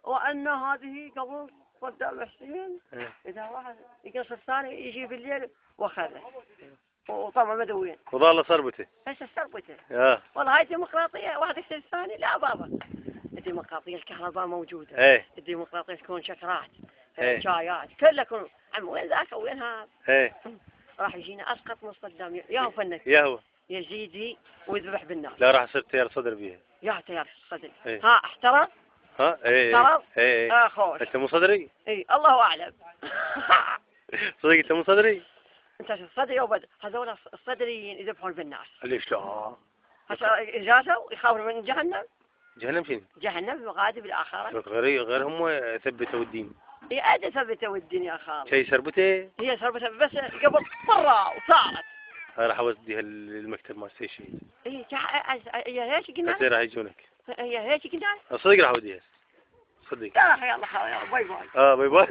وأن هذه قبل صدام حسين إذا واحد يقص الثاني يجي بالليل وخذه وطبعا مدوين وظل صربته هسه صربته والله هاي ديمقراطية. واحد يشتري الثاني لا بابا. الديمقراطية الكهرباء موجودة. الديمقراطية تكون شكرات شايات كله يكون. عم وين ذاك وين هذا؟ راح يجينا أسقط من صدام ياهو فنك ياهو يزيدي ويذبح بالناس. لا راح يصير تيار صدر بيها. يا تيار صدري. ها احترم. احترم. خوش. انت مو صدري؟ الله اعلم. صدق انت مو صدري؟ انت صدري وبد هذول الصدريين يذبحون بالناس. ليش لا؟ هسه جاتوا يخافون من جهنم. جهنم شنو؟ جهنم غادي بالاخره. غيرهم ثبتوا الدين. ادي ثبتوا الدين يا خالد. شيء سربته؟ هي سربته بس قبل مره وصارت. هاي راح اوديها المكتب مال السيشين. هي هيك قلنا؟ هسه راح يجونك. هي هيك قلنا؟ صدق راح اوديها. صدق. يلا باي باي. باي باي.